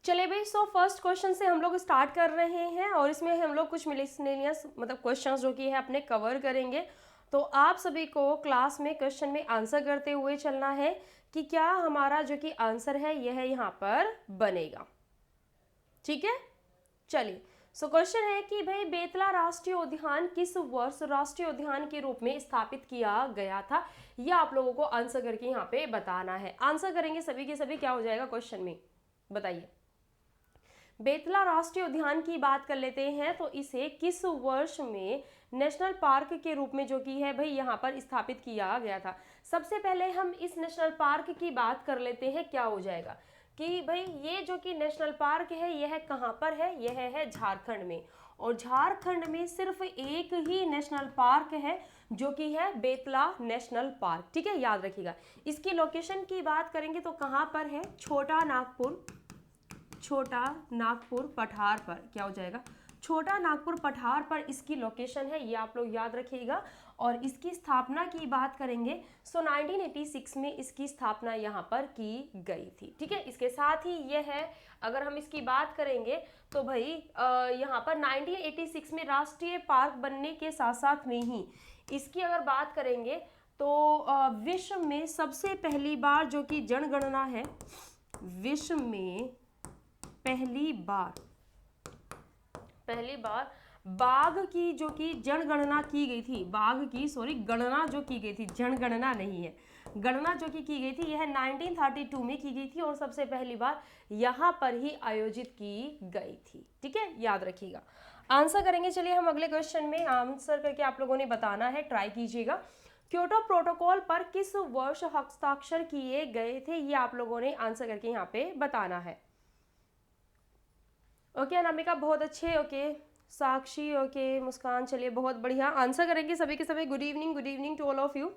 चलिए भाई, so first question से हम लोग स्टार्ट कर रहे हैं और इसमें हम लोग कुछ मिसलेनियस मतलब क्वेश्चंस जो कि है अपने कवर करेंगे। तो आप सभी को क्लास में क्वेश्चन में आंसर करते हुए चलना है कि क्या हमारा जो कि आंसर है यह यहाँ पर बनेगा। ठीक है, चलिए। सो क्वेश्चन है कि भाई बेतला राष्ट्रीय उद्यान किस वर्ष राष्ट्रीय उद्यान के रूप में स्थापित किया गया था, यह आप लोगों को आंसर करके यहाँ पे बताना है। आंसर करेंगे सभी के सभी, क्या हो जाएगा क्वेश्चन में बताइए। बेतला राष्ट्रीय उद्यान की बात कर लेते हैं तो इसे किस वर्ष में नेशनल पार्क के रूप में जो कि है भाई यहाँ पर स्थापित किया गया था। सबसे पहले हम इस नेशनल पार्क की बात कर लेते हैं, क्या हो जाएगा कि भाई ये जो कि नेशनल पार्क है यह कहाँ पर है, यह है झारखंड में। और झारखंड में सिर्फ एक ही नेशनल पार्क है जो कि है बेतला नेशनल पार्क। ठीक है, याद रखिएगा। इसकी लोकेशन की बात करेंगे तो कहाँ पर है, छोटा नागपुर पठार पर, क्या हो जाएगा, छोटा नागपुर पठार पर इसकी लोकेशन है, ये आप लोग याद रखिएगा। और इसकी स्थापना की बात करेंगे सो 1986 में इसकी स्थापना यहाँ पर की गई थी। ठीक है, इसके साथ ही ये है, अगर हम इसकी बात करेंगे तो भाई यहाँ पर 1986 में राष्ट्रीय पार्क बनने के साथ साथ में ही इसकी अगर बात करेंगे तो विश्व में सबसे पहली बार जो कि जनगणना है, विश्व में पहली बार बाघ की जो कि जनगणना की गई थी, बाघ की गणना जो की गई थी, जनगणना नहीं है, गणना जो की गई थी यह 1932 में की गई थी और सबसे पहली बार यहाँ पर ही आयोजित की गई थी। ठीक है, याद रखिएगा। आंसर करेंगे, चलिए हम अगले क्वेश्चन में आंसर करके आप लोगों ने बताना है, ट्राई कीजिएगा। क्योटो प्रोटोकॉल पर किस वर्ष हस्ताक्षर किए गए थे, ये आप लोगों ने आंसर करके यहाँ पे बताना है। ओके अनामिका, बहुत अच्छे। ओके साक्षी, ओके मुस्कान, चलिए बहुत बढ़िया, आंसर करेंगे सभी के सभी। Good evening to all of you.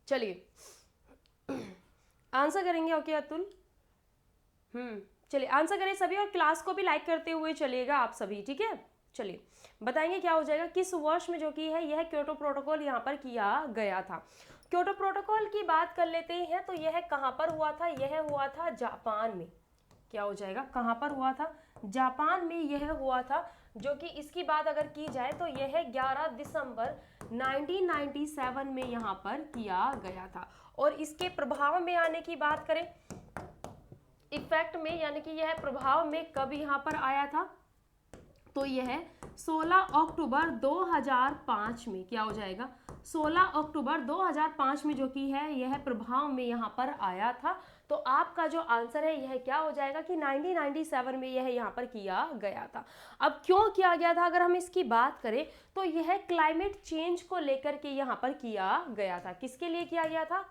चलिए आंसर करेंगे। ओके अतुल, चलिए आंसर करें सभी और क्लास को भी लाइक करते हुए चलिएगा आप सभी। ठीक है, चलिए बताएंगे क्या हो जाएगा, किस वर्ष में जो कि है यह क्योटो प्रोटोकॉल यहाँ पर किया गया था। क्योटो प्रोटोकॉल की बात कर लेते हैं तो यह कहाँ पर हुआ था, यह हुआ था जापान में। क्या हो जाएगा, कहाँ पर हुआ था, जापान में यह हुआ था। जो कि इसकी बात अगर की जाए तो यह 11 दिसंबर 1997 में यहाँ पर किया गया था। और इसके प्रभाव में आने की बात करें, इफेक्ट में यानी कि यह प्रभाव में कब यहाँ पर आया था, तो यह 16 अक्टूबर 2005 में, क्या हो जाएगा, 16 अक्टूबर 2005 में जो कि है यह प्रभाव में यहाँ पर आया था। तो आपका जो आंसर है यह क्या हो जाएगा कि 1997 में यह यहाँ पर किया गया था। अब क्यों किया गया था अगर हम इसकी बात करें तो यह क्लाइमेट चेंज को लेकर के यहाँ पर किया गया था। किसके लिए किया गया था,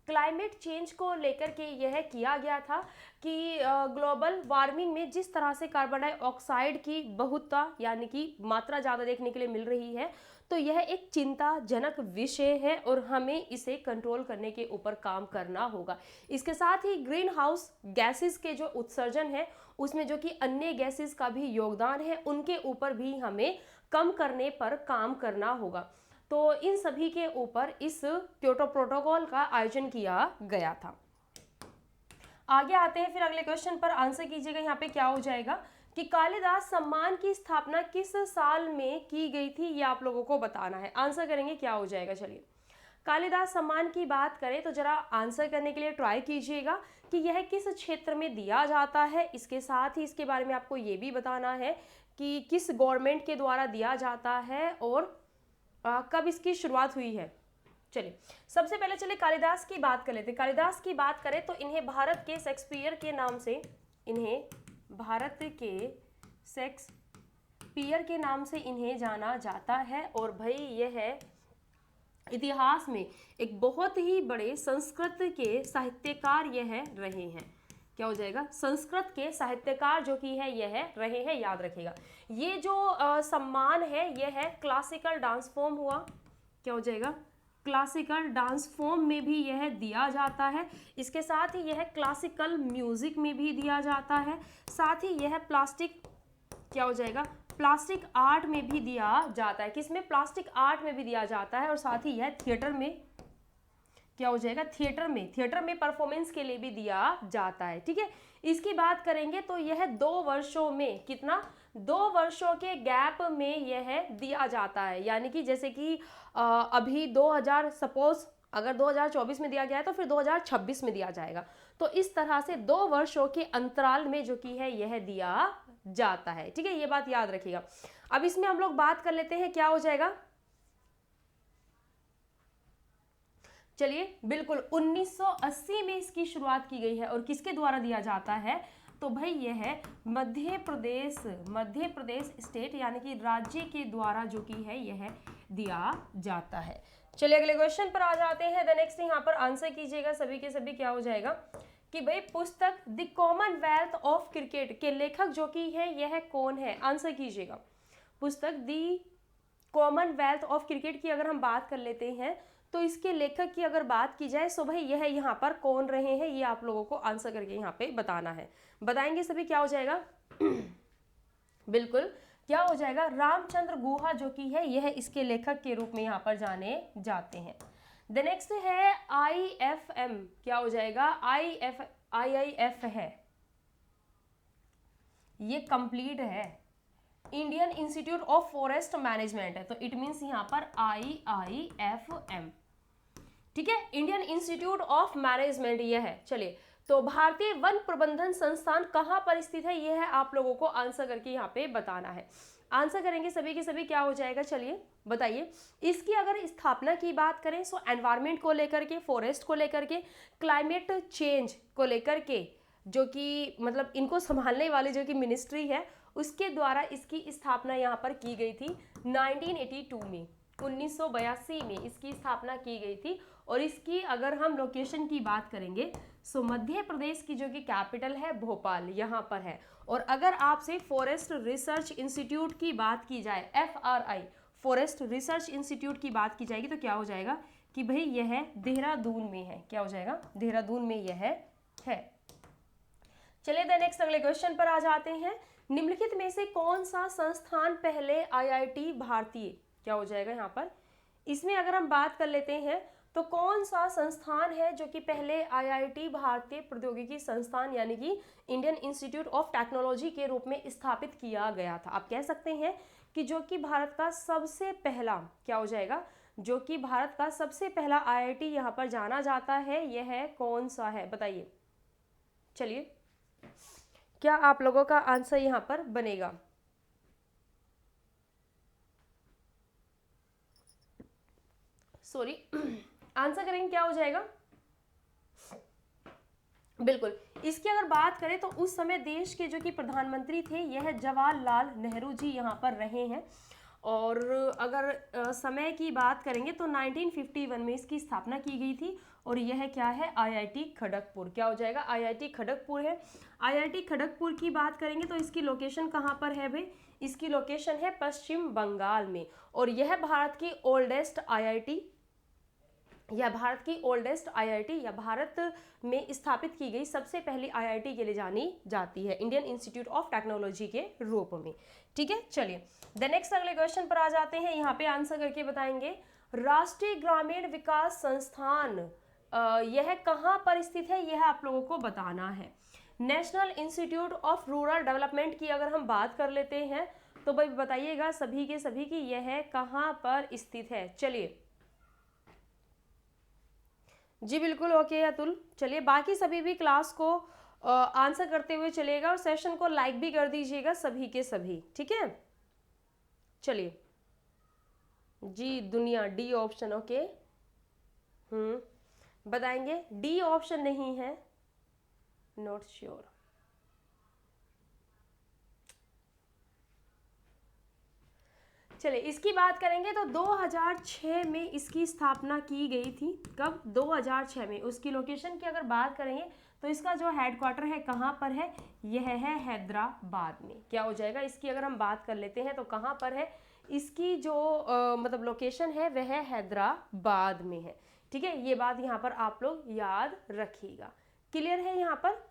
क्लाइमेट चेंज को लेकर के यह किया गया था कि ग्लोबल वार्मिंग में जिस तरह से कार्बन डाइऑक्साइड की बहुतता यानी कि मात्रा ज़्यादा देखने के लिए मिल रही है, तो यह एक चिंताजनक विषय है और हमें इसे कंट्रोल करने के ऊपर काम करना होगा। इसके साथ ही ग्रीन हाउस गैसेस के जो उत्सर्जन है उसमें जो कि अन्य गैसेस का भी योगदान है, उनके ऊपर भी हमें कम करने पर काम करना होगा। तो इन सभी के ऊपर इस क्योटो प्रोटोकॉल का आयोजन किया गया था। आगे आते हैं फिर अगले क्वेश्चन पर, आंसर कीजिएगा यहाँ पे क्या हो जाएगा कि कालिदास सम्मान की स्थापना किस साल में की गई थी, ये आप लोगों को बताना है। आंसर करेंगे क्या हो जाएगा। चलिए कालिदास सम्मान की बात करें तो जरा आंसर करने के लिए ट्राई कीजिएगा कि यह किस क्षेत्र में दिया जाता है। इसके साथ ही इसके बारे में आपको ये भी बताना है कि किस गवर्नमेंट के द्वारा दिया जाता है और कब इसकी शुरुआत हुई है। चलिए सबसे पहले चलिए कालिदास की बात कर लेते हैं। कालिदास की बात करें तो इन्हें भारत के शेक्सपियर के नाम से इन्हें जाना जाता है। और भाई यह है इतिहास में एक बहुत ही बड़े संस्कृत के साहित्यकार यह रहे हैं। क्या हो जाएगा, संस्कृत के साहित्यकार जो कि है यह रहे हैं, याद रखिएगा। ये जो सम्मान है यह है क्लासिकल डांस फॉर्म हुआ, क्या हो जाएगा, क्लासिकल डांस फॉर्म में भी यह दिया जाता है। इसके साथ ही यह क्लासिकल म्यूजिक में भी दिया जाता है। साथ ही यह प्लास्टिक, क्या हो जाएगा, प्लास्टिक आर्ट में भी दिया जाता है। किसमें, प्लास्टिक आर्ट में भी दिया जाता है। और साथ ही यह थिएटर क्या हो जाएगा, थिएटर में परफॉर्मेंस के लिए भी दिया जाता है। ठीक है, इसकी बात करेंगे तो यह 2 वर्षों में, कितना, 2 वर्षों के गैप में यह दिया जाता है। यानी कि जैसे कि अभी 2000, सपोज अगर 2024 में दिया गया है तो फिर 2026 में दिया जाएगा। तो इस तरह से 2 वर्षों के अंतराल में जो कि है यह दिया जाता है। ठीक है, ये बात याद रखिएगा। अब इसमें हम लोग बात कर लेते हैं, क्या हो जाएगा, चलिए बिल्कुल 1980 में इसकी शुरुआत की गई है और किसके द्वारा दिया जाता है, तो भाई यह है मध्य प्रदेश स्टेट यानी कि राज्य के द्वारा जो कि है यह दिया जाता है। चलिए अगले क्वेश्चन पर आ जाते हैं। द नेक्स्ट यहाँ पर आंसर कीजिएगा सभी के सभी, क्या हो जाएगा कि भाई पुस्तक द कॉमनवेल्थ ऑफ क्रिकेट के लेखक जो कि है यह कौन है, आंसर कीजिएगा। पुस्तक द कॉमनवेल्थ ऑफ क्रिकेट की अगर हम बात कर लेते हैं तो इसके लेखक की अगर बात की जाए तो भाई यह यहाँ पर कौन रहे हैं, ये आप लोगों को आंसर करके यहाँ पे बताना है। बताएंगे सभी, क्या हो जाएगा बिल्कुल क्या हो जाएगा, रामचंद्र गुहा जो कि है यह इसके लेखक के रूप में यहाँ पर जाने जाते हैं। द नेक्स्ट है IFM, क्या हो जाएगा, IIF है, ये कंप्लीट है, Indian institute of forest management है, तो इट मीन्स यहाँ पर IIFM। ठीक है, इंडियन इंस्टीट्यूट ऑफ मैनेजमेंट यह है। चलिए, तो भारतीय वन प्रबंधन संस्थान कहाँ पर स्थित है, यह है आप लोगों को आंसर करके यहाँ पे बताना है। आंसर करेंगे सभी के सभी, क्या हो जाएगा, चलिए बताइए। इसकी अगर स्थापना की बात करें तो एनवायरमेंट को लेकर के, फॉरेस्ट को लेकर के, क्लाइमेट चेंज को लेकर के, जो कि मतलब इनको संभालने वाली जो कि मिनिस्ट्री है उसके द्वारा इसकी स्थापना यहाँ पर की गई थी 1982 में, 1982 में इसकी स्थापना की गई थी। और इसकी अगर हम लोकेशन की बात करेंगे सो मध्य प्रदेश की जो कि कैपिटल है भोपाल, यहाँ पर है। और अगर आपसे फॉरेस्ट रिसर्च इंस्टीट्यूट की बात की जाए, FRI फॉरेस्ट रिसर्च इंस्टीट्यूट की बात की जाएगी तो क्या हो जाएगा कि भाई यह देहरादून में है, क्या हो जाएगा, देहरादून में यह है। चलिए द नेक्स्ट अगले क्वेश्चन पर आ जाते हैं। निम्नलिखित में से कौन सा संस्थान पहले IIT भारतीय, क्या हो जाएगा यहाँ पर, इसमें अगर हम बात कर लेते हैं तो कौन सा संस्थान है जो कि पहले IIT भारतीय प्रौद्योगिकी संस्थान यानी कि इंडियन इंस्टीट्यूट ऑफ टेक्नोलॉजी के रूप में स्थापित किया गया था। आप कह सकते हैं कि जो कि भारत का सबसे पहला, क्या हो जाएगा, जो कि भारत का सबसे पहला IIT यहाँ पर जाना जाता है, यह कौन सा है, बताइए। चलिए, क्या आप लोगों का आंसर यहाँ पर बनेगा, सॉरी आंसर करेंगे, क्या हो जाएगा, बिल्कुल इसकी अगर बात करें तो उस समय देश के जो कि प्रधानमंत्री थे यह जवाहरलाल नेहरू जी यहाँ पर रहे हैं। और अगर समय की बात करेंगे तो 1951 में इसकी स्थापना की गई थी। और यह क्या है, IIT खड़गपुर, क्या हो जाएगा, IIT खड़गपुर है। IIT खड़गपुर की बात करेंगे तो इसकी लोकेशन कहाँ पर है भाई, इसकी लोकेशन है पश्चिम बंगाल में। और यह भारत की ओल्डेस्ट IIT या भारत की ओल्डेस्ट IIT या भारत में स्थापित की गई सबसे पहली IIT के लिए जानी जाती है, इंडियन इंस्टीट्यूट ऑफ टेक्नोलॉजी के रूप में। ठीक है, चलिए द नेक्स्ट अगले क्वेश्चन पर आ जाते हैं। यहाँ पे आंसर करके बताएंगे, राष्ट्रीय ग्रामीण विकास संस्थान यह कहाँ पर स्थित है, यह आप लोगों को बताना है। National institute of rural development की अगर हम बात कर लेते हैं तो भाई बताइएगा सभी के सभी की यह कहाँ पर स्थित है। चलिए जी बिल्कुल ओके अतुल। चलिए बाकी सभी भी क्लास को आंसर करते हुए चलिएगा और सेशन को लाइक भी कर दीजिएगा सभी के सभी, ठीक है। चलिए जी दुनिया, डी ऑप्शन, ओके। बताएंगे, डी ऑप्शन नहीं है, नॉट श्योर। चलिए इसकी बात करेंगे तो 2006 में इसकी स्थापना की गई थी। कब, 2006 में। उसकी लोकेशन की अगर बात करेंगे तो इसका जो हेडक्वार्टर है कहाँ पर है, यह है हैदराबाद में। क्या हो जाएगा, इसकी अगर हम बात कर लेते हैं तो कहाँ पर है, इसकी जो मतलब लोकेशन है वह हैदराबाद में है। ठीक है, ये बात यहाँ पर आप लोग याद रखिएगा। क्लियर है यहाँ पर।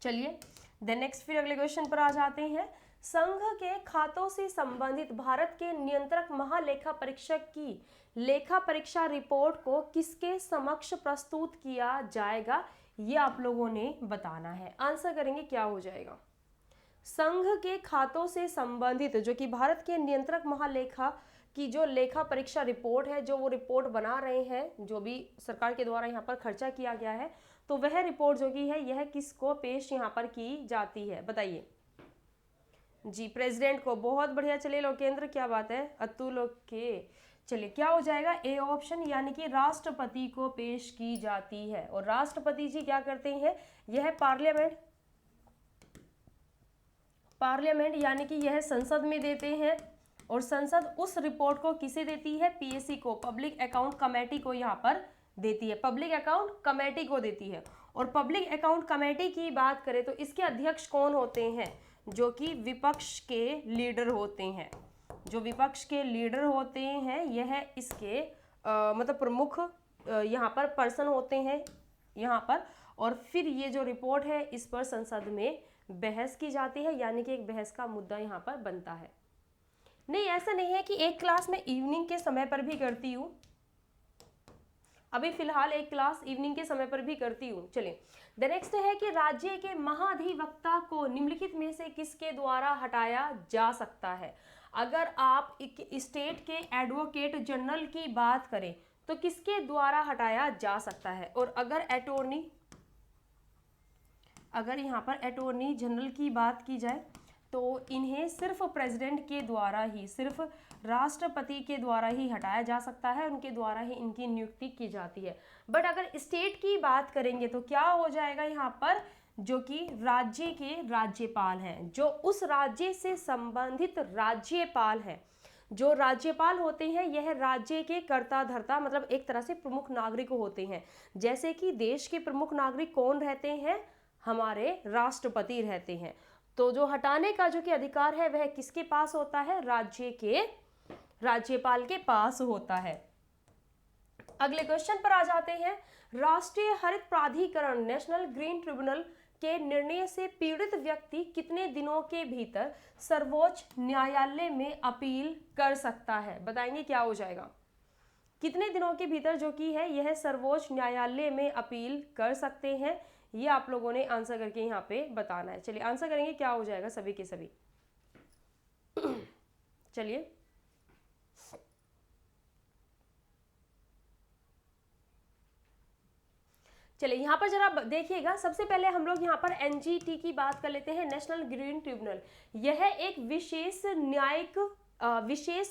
चलिए द नेक्स्ट फिर अगले क्वेश्चन पर आ जाते हैं। संघ के खातों से संबंधित भारत के नियंत्रक महालेखा परीक्षक की लेखा परीक्षा रिपोर्ट को किसके समक्ष प्रस्तुत किया जाएगा, ये आप लोगों ने बताना है। आंसर करेंगे क्या हो जाएगा। संघ के खातों से संबंधित जो कि भारत के नियंत्रक महालेखा की जो लेखा परीक्षा रिपोर्ट है, जो वो रिपोर्ट बना रहे हैं, जो भी सरकार के द्वारा यहाँ पर खर्चा किया गया है, तो वह रिपोर्ट जो कि है यह किसको पेश यहाँ पर की जाती है, बताइए जी। प्रेसिडेंट को। बहुत बढ़िया। चलिए लोकेंद्र, क्या बात है, अतुल, ओके। चलिए क्या हो जाएगा, ए ऑप्शन, यानी कि राष्ट्रपति को पेश की जाती है। और राष्ट्रपति जी क्या करते हैं, यह पार्लियामेंट यानी कि यह संसद में देते हैं, और संसद उस रिपोर्ट को किसे देती है, पीएससी को, पब्लिक अकाउंट कमेटी को यहाँ पर देती है, पब्लिक अकाउंट कमेटी को देती है। और पब्लिक अकाउंट कमेटी की बात करें तो इसके अध्यक्ष कौन होते हैं, जो कि विपक्ष के लीडर होते हैं। जो विपक्ष के लीडर होते हैं यह इसके मतलब प्रमुख यहाँ पर पर्सन होते हैं यहाँ पर। और फिर ये जो रिपोर्ट है इस पर संसद में बहस की जाती है, यानी कि एक बहस का मुद्दा यहाँ पर बनता है। नहीं, ऐसा नहीं है कि एक क्लास में इवनिंग के समय पर भी करती हूँ, अभी फिलहाल एक क्लास इवनिंग के समय पर भी करती हूँ। चलिए द नेक्स्ट है कि राज्य के महाधिवक्ता को निम्नलिखित में से किसके द्वारा हटाया जा सकता है। अगर आप स्टेट के एडवोकेट जनरल की बात करें तो किसके द्वारा हटाया जा सकता है। और अगर यहाँ पर अटॉर्नी जनरल की बात की जाए तो इन्हें सिर्फ प्रेसिडेंट के द्वारा ही, सिर्फ राष्ट्रपति के द्वारा ही हटाया जा सकता है, उनके द्वारा ही इनकी नियुक्ति की जाती है। बट अगर स्टेट की बात करेंगे तो क्या हो जाएगा यहाँ पर, जो कि राज्य के राज्यपाल हैं, जो उस राज्य से संबंधित राज्यपाल हैं। जो राज्यपाल होते हैं यह राज्य के कर्ता धर्ता, मतलब एक तरह से प्रमुख नागरिक होते हैं। जैसे कि देश के प्रमुख नागरिक कौन रहते हैं, हमारे राष्ट्रपति रहते हैं। तो जो हटाने का जो कि अधिकार है वह किसके पास होता है, राज्य के राज्यपाल के पास होता है। अगले क्वेश्चन पर आ जाते हैं। राष्ट्रीय हरित प्राधिकरण नेशनल ग्रीन ट्रिब्यूनल के निर्णय से पीड़ित व्यक्ति कितने दिनों के भीतर सर्वोच्च न्यायालय में अपील कर सकता है, बताएंगे क्या हो जाएगा। कितने दिनों के भीतर जो कि है यह सर्वोच्च न्यायालय में अपील कर सकते हैं, ये आप लोगों ने आंसर करके यहाँ पे बताना है। चलिए आंसर करेंगे क्या हो जाएगा सभी के सभी। चलिए यहाँ पर जरा देखिएगा, सबसे पहले हम लोग यहाँ पर एनजीटी की बात कर लेते हैं, नेशनल ग्रीन ट्रिब्यूनल। यह एक विशेष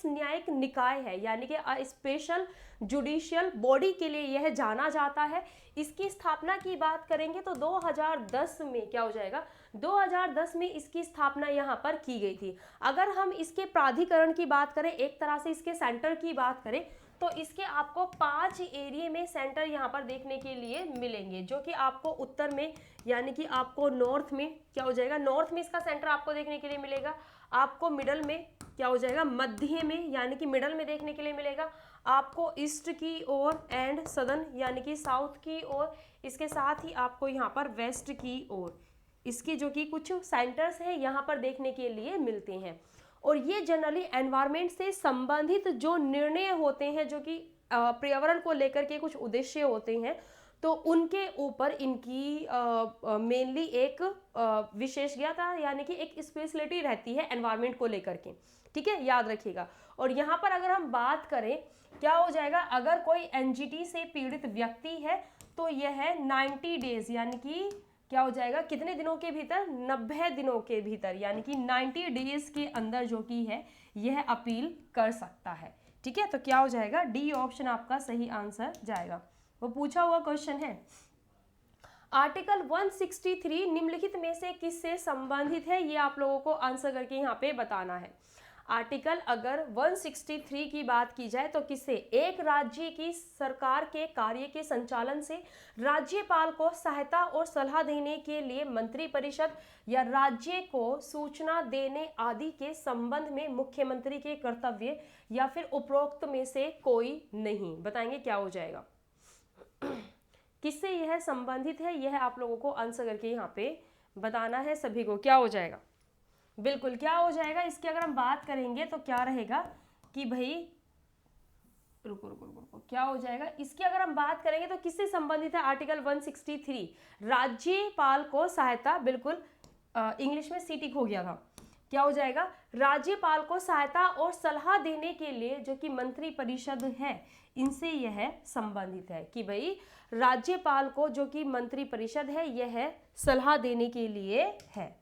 न्यायिक निकाय है, यानी कि स्पेशल जुडिशियल बॉडी के लिए यह जाना जाता है। इसकी स्थापना की बात करेंगे तो 2010 में क्या हो जाएगा, 2010 में इसकी स्थापना यहाँ पर की गई थी। अगर हम इसके प्राधिकरण की बात करें, एक तरह से इसके सेंटर की बात करें, तो इसके आपको 5 एरिया में सेंटर यहाँ पर देखने के लिए मिलेंगे, जो कि आपको उत्तर में, यानी कि आपको नॉर्थ में क्या हो जाएगा, नॉर्थ में इसका सेंटर आपको देखने के लिए मिलेगा। आपको मिडल में क्या हो जाएगा, मध्य में यानी कि मिडल में देखने के लिए मिलेगा। आपको ईस्ट की ओर एंड सदर्न यानी कि साउथ की ओर, इसके साथ ही आपको यहाँ पर वेस्ट की ओर इसके जो कि कुछ सेंटर्स हैं यहाँ पर देखने के लिए मिलते हैं। और ये जनरली एनवायरनमेंट से संबंधित जो निर्णय होते हैं, जो कि पर्यावरण को लेकर के कुछ उद्देश्य होते हैं, तो उनके ऊपर इनकी मेनली एक विशेषज्ञता यानी कि एक स्पेशलिटी रहती है एनवायरनमेंट को लेकर के, ठीक है, याद रखिएगा। और यहाँ पर अगर हम बात करें क्या हो जाएगा, अगर कोई एनजीटी से पीड़ित व्यक्ति है तो यह 90 डेज यानी कि क्या हो जाएगा, कितने दिनों के भीतर, 90 दिनों के भीतर, यानी कि 90 डेज के अंदर जो कि है यह अपील कर सकता है, ठीक है। तो क्या हो जाएगा, डी ऑप्शन आपका सही आंसर जाएगा। वो पूछा हुआ क्वेश्चन है। आर्टिकल 163 निम्नलिखित में से किससे संबंधित है, ये आप लोगों को आंसर करके यहाँ पे बताना है। आर्टिकल अगर 163 की बात की जाए तो किससे, एक राज्य की सरकार के कार्य के संचालन से राज्यपाल को सहायता और सलाह देने के लिए मंत्रिपरिषद या राज्य को सूचना देने आदि के संबंध में मुख्यमंत्री के कर्तव्य या फिर उपरोक्त में से कोई नहीं, बताएंगे क्या हो जाएगा। किससे यह संबंधित है, यह आप लोगों को आंसर करके यहाँ पे बताना है सभी को, क्या हो जाएगा। बिल्कुल, क्या हो जाएगा इसकी अगर हम बात करेंगे तो क्या रहेगा कि भाई रुको रुको रुको रुको, क्या हो जाएगा इसकी अगर हम बात करेंगे तो किससे संबंधित है आर्टिकल 163, राज्यपाल को सहायता, बिल्कुल इंग्लिश में सी टिक हो गया था, क्या हो जाएगा राज्यपाल को सहायता और सलाह देने के लिए जो कि मंत्री परिषद है इनसे यह संबंधित है, कि भाई राज्यपाल को जो कि मंत्री परिषद है यह सलाह देने के लिए है।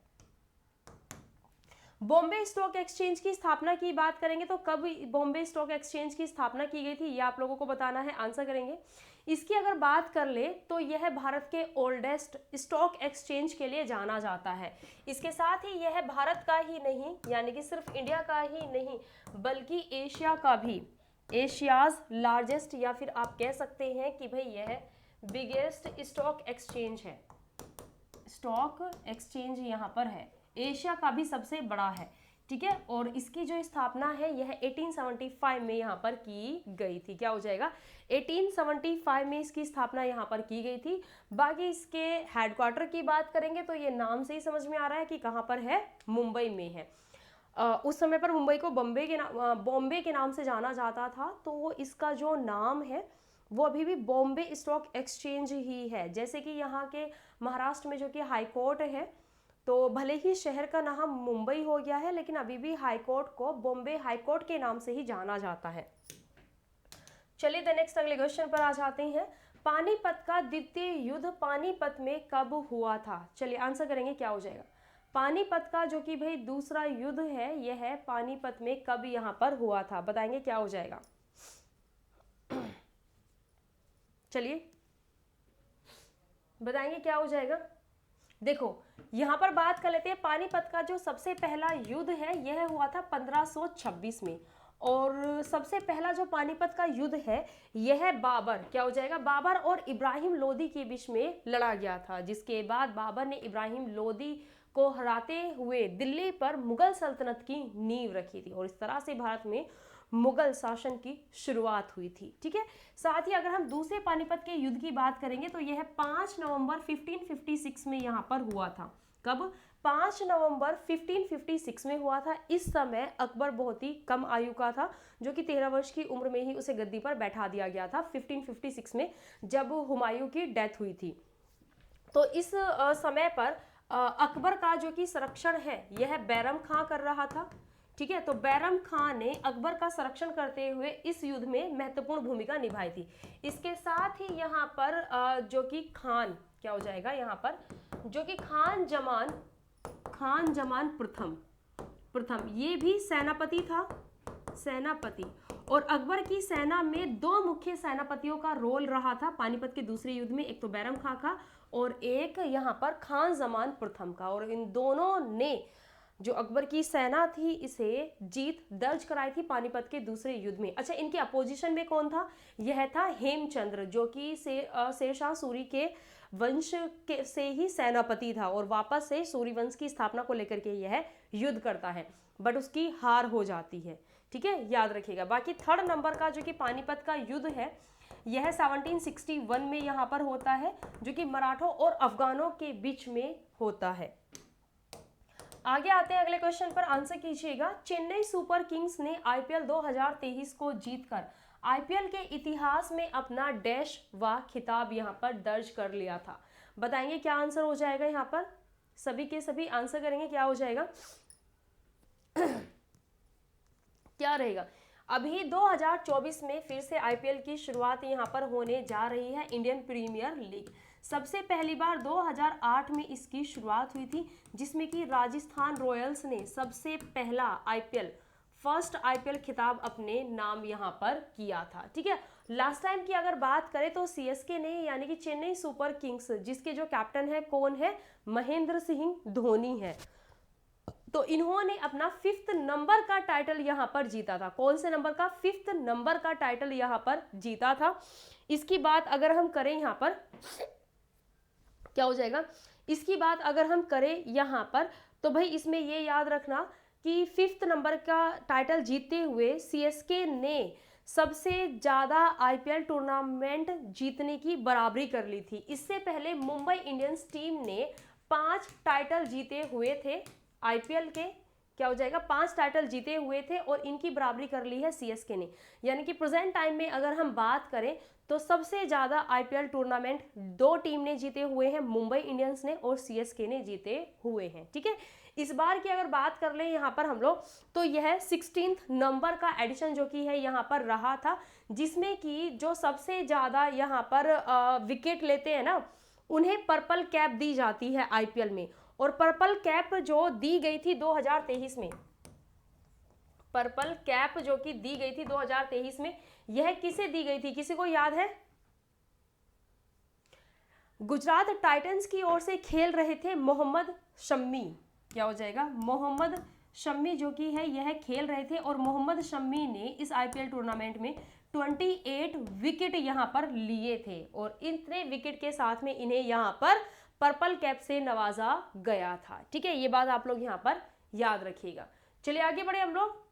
बॉम्बे स्टॉक एक्सचेंज की स्थापना की बात करेंगे तो कब बॉम्बे स्टॉक एक्सचेंज की स्थापना की गई थी, ये आप लोगों को बताना है, आंसर करेंगे। इसकी अगर बात कर ले तो यह भारत के ओल्डेस्ट स्टॉक एक्सचेंज के लिए जाना जाता है। इसके साथ ही यह भारत का ही नहीं, यानी कि सिर्फ इंडिया का ही नहीं बल्कि एशिया का भी, एशियाज लार्जेस्ट, या फिर आप कह सकते हैं कि भाई यह बिगेस्ट स्टॉक एक्सचेंज है, स्टॉक एक्सचेंज यहाँ पर है, एशिया का भी सबसे बड़ा है, ठीक है। और इसकी जो स्थापना है यह 1875 में यहाँ पर की गई थी, क्या हो जाएगा 1875 में इसकी स्थापना यहाँ पर की गई थी। बाकी इसके हेडक्वार्टर की बात करेंगे तो ये नाम से ही समझ में आ रहा है कि कहाँ पर है, मुंबई में है। उस समय पर मुंबई को बॉम्बे के नाम से जाना जाता था, तो इसका जो नाम है वो अभी भी बॉम्बे स्टॉक एक्सचेंज ही है। जैसे कि यहाँ के महाराष्ट्र में जो कि हाई कोर्ट है, तो भले ही शहर का नाम मुंबई हो गया है लेकिन अभी भी हाई कोर्ट को बॉम्बे हाई कोर्ट के नाम से ही जाना जाता है। चलिए द नेक्स्ट अगले क्वेश्चन पर आ जाते हैं। पानीपत का द्वितीय युद्ध पानीपत में कब हुआ था? चलिए आंसर करेंगे, क्या हो जाएगा पानीपत का जो कि भाई दूसरा युद्ध है यह पानीपत में कब यहाँ पर हुआ था, बताएंगे क्या हो जाएगा। चलिए बताएंगे क्या हो जाएगा। देखो यहाँ पर बात कर लेते हैं, पानीपत का जो सबसे पहला युद्ध है यह हुआ था 1526 में, और सबसे पहला जो पानीपत का युद्ध है यह बाबर, क्या हो जाएगा बाबर और इब्राहिम लोदी के बीच में लड़ा गया था, जिसके बाद बाबर ने इब्राहिम लोदी को हराते हुए दिल्ली पर मुगल सल्तनत की नींव रखी थी, और इस तरह से भारत में मुगल शासन की शुरुआत हुई थी, ठीक है। साथ ही अगर हम दूसरे पानीपत के युद्ध की बात करेंगे तो यह 5 नवंबर 1556 में यहाँ पर हुआ था। कब? 5 नवंबर 1556 में हुआ था। इस समय अकबर बहुत ही कम आयु का था, जो कि 13 वर्ष की उम्र में ही उसे गद्दी पर बैठा दिया गया था 1556 में, जब हुमायूं की डेथ हुई थी। तो इस समय पर अकबर का जो कि संरक्षण है यह बैरम खां कर रहा था, ठीक है। तो बैरम खां ने अकबर का संरक्षण करते हुए इस युद्ध में महत्वपूर्ण भूमिका निभाई थी। इसके साथ ही यहाँ पर जो कि खान, क्या हो जाएगा यहाँ पर जो कि खान जमान प्रथम ये भी सेनापति था, सेनापति, और अकबर की सेना में 2 मुख्य सेनापतियों का रोल रहा था पानीपत के दूसरे युद्ध में, एक तो बैरम खां का और एक यहाँ पर खान जमान प्रथम का, और इन दोनों ने जो अकबर की सेना थी इसे जीत दर्ज कराई थी पानीपत के दूसरे युद्ध में। अच्छा, इनके अपोजिशन में कौन था? यह था हेमचंद्र, जो कि शेरशाह सूरी के वंश के से ही सेनापति था, और वापस से सूरी वंश की स्थापना को लेकर के यह युद्ध करता है, बट उसकी हार हो जाती है, ठीक है, याद रखिएगा। बाकी 3rd नंबर का जो कि पानीपत का युद्ध है यह 1761 में यहाँ पर होता है, जो कि मराठों और अफगानों के बीच में होता है। आगे आते हैं अगले क्वेश्चन पर, आंसर कीजिएगा। चेन्नई सुपर किंग्स ने आईपीएल 2023 को जीतकर आईपीएल के इतिहास में अपना डैश व खिताब यहाँ पर दर्ज कर लिया था, बताएंगे क्या आंसर हो जाएगा। यहाँ पर सभी के सभी आंसर करेंगे, क्या हो जाएगा क्या रहेगा। अभी 2024 में फिर से आईपीएल की शुरुआत यहाँ पर होने जा रही है, इंडियन प्रीमियर लीग। सबसे पहली बार 2008 में इसकी शुरुआत हुई थी, जिसमें कि राजस्थान रॉयल्स ने सबसे पहला फर्स्ट आईपीएल खिताब अपने नाम यहाँ पर किया था, ठीक है। लास्ट टाइम की अगर बात करें तो सीएसके ने, यानी कि चेन्नई सुपर किंग्स, जिसके जो कैप्टन है कौन है, महेंद्र सिंह धोनी है, तो इन्होंने अपना 5th नंबर का टाइटल यहाँ पर जीता था। कौन से नंबर का? 5th नंबर का टाइटल यहाँ पर जीता था। इसकी बात अगर हम करें यहाँ पर, क्या हो जाएगा, इसकी बात अगर हम करें यहाँ पर तो भाई इसमें ये याद रखना कि 5th नंबर का टाइटल जीतते हुए सीएसके ने सबसे ज़्यादा आईपीएल टूर्नामेंट जीतने की बराबरी कर ली थी। इससे पहले मुंबई इंडियंस टीम ने 5 टाइटल जीते हुए थे आईपीएल के, क्या हो जाएगा, 5 टाइटल जीते हुए थे और इनकी बराबरी कर ली है सीएसके ने। यानी कि प्रेजेंट टाइम में अगर हम बात करें तो सबसे ज़्यादा आईपीएल टूर्नामेंट 2 टीम ने जीते हुए हैं, मुंबई इंडियंस ने और सीएसके ने जीते हुए हैं। ठीक है, इस बार की अगर बात कर लें यहाँ पर हम लोग, तो यह 16th नंबर का एडिशन जो कि है यहाँ पर रहा था, जिसमें कि जो सबसे ज़्यादा यहाँ पर विकेट लेते हैं ना, उन्हें पर्पल कैप दी जाती है आईपीएल में। और पर्पल कैप जो दी गई थी 2023 में, पर्पल कैप जो कि दी गई थी 2023 में, यह किसे दी गई थी, किसी को याद है? गुजरात टाइटंस की ओर से खेल रहे थे मोहम्मद शम्मी। क्या हो जाएगा, मोहम्मद शम्मी जो कि है यह खेल रहे थे, और मोहम्मद शम्मी ने इस आईपीएल टूर्नामेंट में 28 विकेट यहां पर लिए थे, और इतने विकेट के साथ में इन्हें यहां पर पर्पल कैप से नवाजा गया था। ठीक है, ये बात आप लोग यहां पर याद रखिएगा। चलिए आगे बढ़े हम लोग।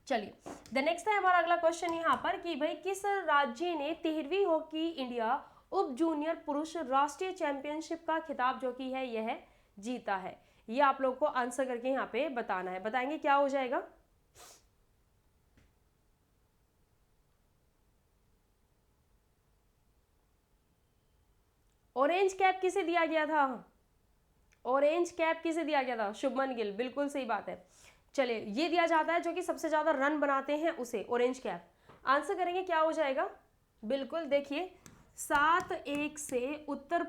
चलिए द नेक्स्ट है हमारा अगला क्वेश्चन यहाँ पर कि भाई किस राज्य ने 13वीं हॉकी इंडिया उप जूनियर पुरुष राष्ट्रीय चैंपियनशिप का खिताब जो कि है यह जीता है? ये आप लोग को आंसर करके यहाँ पे बताना है। बताएंगे क्या हो जाएगा? ऑरेंज कैप किसे दिया गया था? ऑरेंज कैप किसे दिया गया था? शुभमन गिल, बिल्कुल सही बात है। चलिए, ये दिया जाता है जो कि सबसे ज्यादा रन बनाते हैं उसे, ऑरेंज कैप। आंसर करेंगे क्या हो जाएगा? बिल्कुल देखिए, 7-1 से उत्तर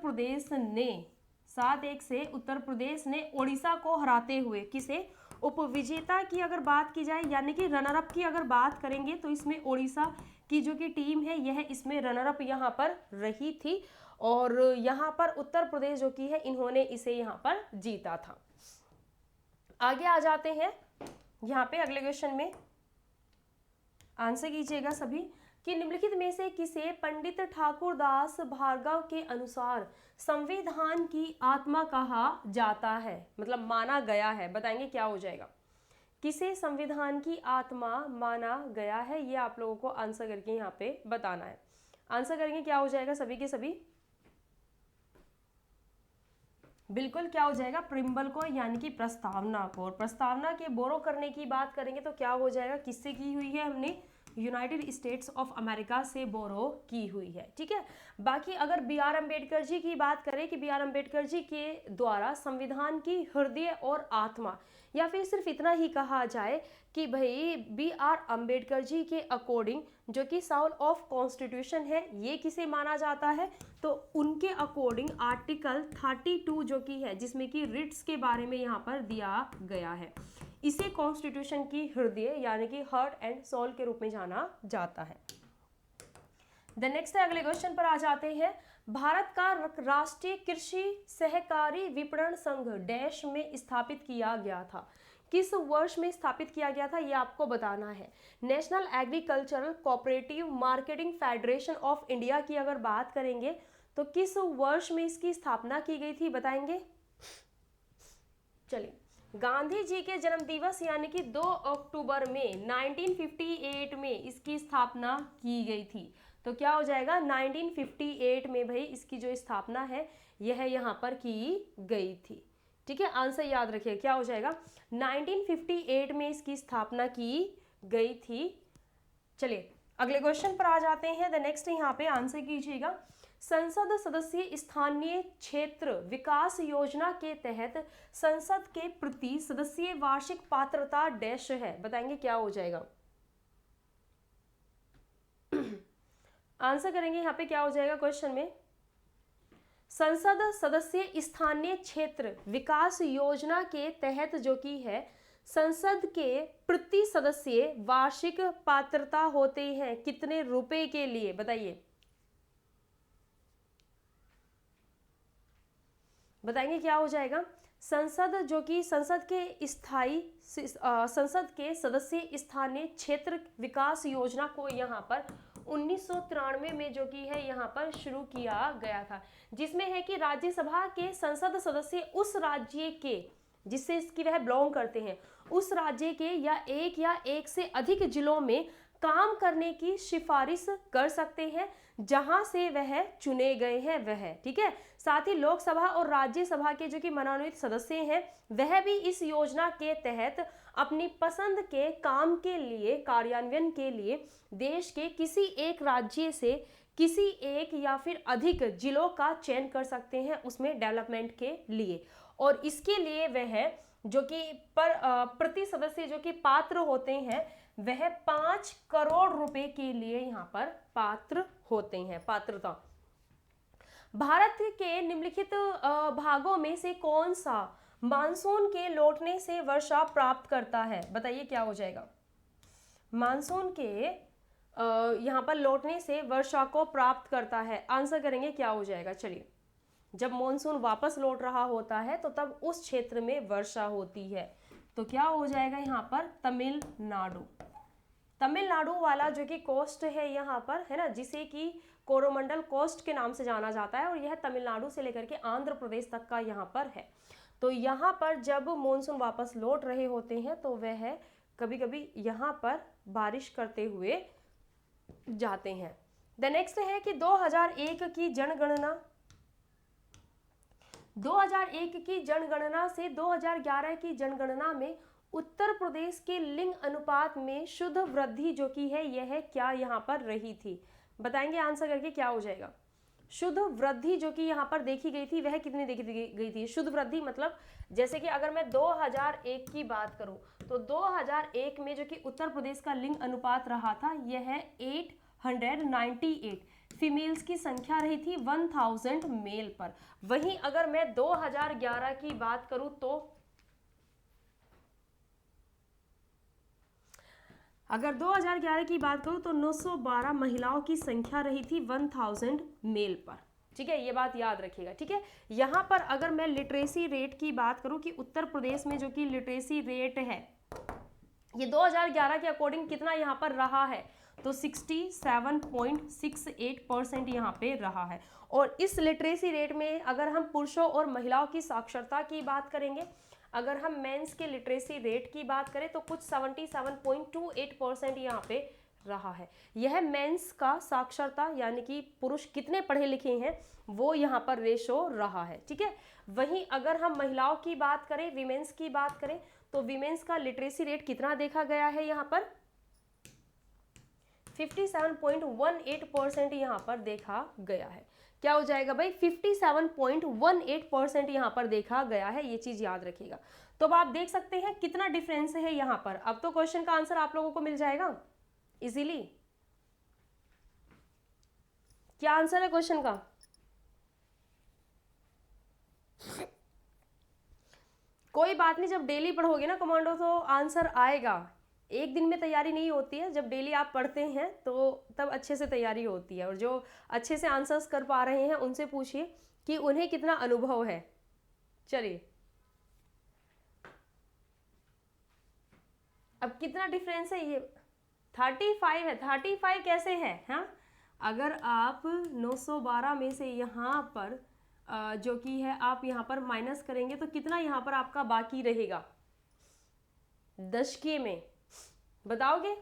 प्रदेश ने ओडिशा को हराते हुए, किसे? उपविजेता की अगर बात की जाए, यानी कि रनर अप की अगर बात करेंगे, तो इसमें ओडिशा की जो कि टीम है यह इसमें रनर अप यहाँ पर रही थी, और यहाँ पर उत्तर प्रदेश जो कि है इन्होंने इसे यहाँ पर जीता था। आगे आ जाते हैं यहाँ पे अगले क्वेश्चन में। आंसर कीजिएगा सभी कि निम्नलिखित में से किसे पंडित ठाकुरदास भार्गव के अनुसार संविधान की आत्मा कहा जाता है, मतलब माना गया है? बताएंगे क्या हो जाएगा? किसे संविधान की आत्मा माना गया है, ये आप लोगों को आंसर करके यहाँ पे बताना है। आंसर करेंगे क्या हो जाएगा सभी के सभी? बिल्कुल क्या हो जाएगा? प्रिम्बल को, यानी कि प्रस्तावना को। और प्रस्तावना के बोरो करने की बात करेंगे तो क्या हो जाएगा? किससे की हुई है? हमने यूनाइटेड स्टेट्स ऑफ अमेरिका से बोरो की हुई है। ठीक है, बाकी अगर बी आर अम्बेडकर जी की बात करें कि बी आर अम्बेडकर जी के द्वारा संविधान की हृदय और आत्मा, या फिर सिर्फ इतना ही कहा जाए कि भाई बी आर अम्बेडकर जी के अकॉर्डिंग जो कि साउल ऑफ कॉन्स्टिट्यूशन है, ये किसे माना जाता है? तो उनके अकॉर्डिंग आर्टिकल 32 जो कि है, जिसमें कि रिट्स के बारे में यहाँ पर दिया गया है, इसे कॉन्स्टिट्यूशन की हृदय यानी कि हार्ट एंड सोल के रूप में जाना जाता है। द नेक्स्ट है, अगले क्वेश्चन पर आ जाते हैं। भारत का राष्ट्रीय कृषि सहकारी विपणन संघ डैश में स्थापित किया गया था? किस वर्ष में स्थापित किया गया था, ये आपको बताना है। National agricultural cooperative marketing federation of India की अगर बात करेंगे तो किस वर्ष में इसकी स्थापना की गई थी, बताएंगे? चलिए, गांधी जी के जन्म दिवस यानी कि 2 अक्टूबर में 1958 में इसकी स्थापना की गई थी। तो क्या हो जाएगा? 1958 में भाई इसकी जो स्थापना है यह यहाँ पर की गई थी। ठीक है, आंसर याद रखिए, क्या हो जाएगा? 1958 में इसकी स्थापना की गई थी। चलिए अगले क्वेश्चन पर आ जाते हैं। द नेक्स्ट यहाँ पे आंसर कीजिएगा। संसद सदस्य स्थानीय क्षेत्र विकास योजना के तहत संसद के प्रति सदस्य वार्षिक पात्रता डैश है, बताएंगे क्या हो जाएगा? आंसर करेंगे यहाँ पे क्या हो जाएगा क्वेश्चन में? संसद सदस्य स्थानीय क्षेत्र विकास योजना के तहत जो कि है संसद के प्रति सदस्य वार्षिक पात्रता होते हैं कितने रुपए के लिए, बताइए? बताएंगे क्या हो जाएगा? संसद जो कि संसद के सदस्य स्थानीय क्षेत्र विकास योजना को यहाँ पर 1993 में जो कि है यहाँ पर शुरू किया गया था, जिसमें है कि राज्यसभा के संसद सदस्य उस राज्य के जिससे इसकी वह बिलोंग करते हैं, उस राज्य के या एक से अधिक जिलों में काम करने की सिफारिश कर सकते हैं जहां से वह चुने गए हैं वह, ठीक है। साथ ही लोकसभा और राज्यसभा के जो कि मनोनीत सदस्य हैं वह भी इस योजना के तहत अपनी पसंद के काम के लिए कार्यान्वयन के लिए देश के किसी एक राज्य से किसी एक या फिर अधिक जिलों का चयन कर सकते हैं उसमें डेवलपमेंट के लिए। और इसके लिए वह जो कि प्रति सदस्य जो कि पात्र होते हैं वह 5 करोड़ रुपए के लिए यहाँ पर पात्र होते हैं, पात्रता। भारत के निम्नलिखित भागों में से कौन सा मानसून के लौटने से वर्षा प्राप्त करता है? बताइए क्या हो जाएगा। मानसून के यहाँ पर लौटने से वर्षा को प्राप्त करता है, आंसर करेंगे क्या हो जाएगा। चलिए, जब मॉनसून वापस लौट रहा होता है तो तब उस क्षेत्र में वर्षा होती है, तो क्या हो जाएगा यहाँ पर तमिलनाडु। तमिलनाडु वाला जो कि कोस्ट है यहाँ पर, है ना, जिसे कि कोरोमंडल कोस्ट के नाम से जाना जाता है, और यह तमिलनाडु से लेकर के आंध्र प्रदेश तक का यहाँ पर है। तो यहाँ पर जब मॉनसून वापस लौट रहे होते हैं तो वह कभी कभी यहाँ पर बारिश करते हुए जाते हैं। द नेक्स्ट है कि 2001 की जनगणना 2001 की जनगणना से 2011 की जनगणना में उत्तर प्रदेश के लिंग अनुपात में शुद्ध वृद्धि जो की है यह क्या यहाँ पर रही थी? बताएंगे आंसर करके क्या हो जाएगा। शुद्ध वृद्धि जो कि यहाँ पर देखी गई थी वह कितनी देखी गई थी? शुद्ध वृद्धि मतलब जैसे कि अगर मैं 2001 की बात करूं तो 2001 में जो कि उत्तर प्रदेश का लिंग अनुपात रहा था यह 898 फीमेल्स की संख्या रही थी 1000 मेल पर। वहीं अगर मैं 2011 की बात करूं तो अगर 2011 की बात करूं तो 912 महिलाओं की संख्या रही थी 1000 मेल पर, ठीक है, ये बात याद रखिएगा, ठीक है। यहाँ पर अगर मैं लिटरेसी रेट की बात करूं कि उत्तर प्रदेश में जो कि लिटरेसी रेट है ये 2011 के अकॉर्डिंग कितना यहाँ पर रहा है तो 67.68% यहाँ पे रहा है। और इस लिटरेसी रेट में अगर हम पुरुषों और महिलाओं की साक्षरता की बात करेंगे, अगर हम मेंस के लिटरेसी रेट की बात करें तो कुछ 77.28% यहाँ पे रहा है। यह मेंस का साक्षरता यानी कि पुरुष कितने पढ़े लिखे हैं वो यहाँ पर रेशो रहा है, ठीक है। वहीं अगर हम महिलाओं की बात करें, विमेंस की बात करें तो विमेंस का लिटरेसी रेट कितना देखा गया है यहाँ पर 57.18% यहाँ पर देखा गया है। क्या हो जाएगा भाई 57.18% यहाँ पर देखा गया है, ये चीज याद रखिएगा। तो अब आप देख सकते हैं कितना डिफरेंस है यहाँ पर। अब तो क्वेश्चन का आंसर आप लोगों को मिल जाएगा इजीली। क्या आंसर है क्वेश्चन का? कोई बात नहीं, जब डेली पढ़ोगे ना कमांडो तो आंसर आएगा। एक दिन में तैयारी नहीं होती है, जब डेली आप पढ़ते हैं तो तब अच्छे से तैयारी होती है। और जो अच्छे से आंसर्स कर पा रहे हैं उनसे पूछिए कि उन्हें कितना अनुभव है। चलिए, अब कितना डिफरेंस है, ये 35 है। 35 कैसे है? हाँ, अगर आप 912 में से यहाँ पर जो कि है आप यहाँ पर माइनस करेंगे तो कितना यहाँ पर आपका बाकी रहेगा दशकीय में, बताओगे?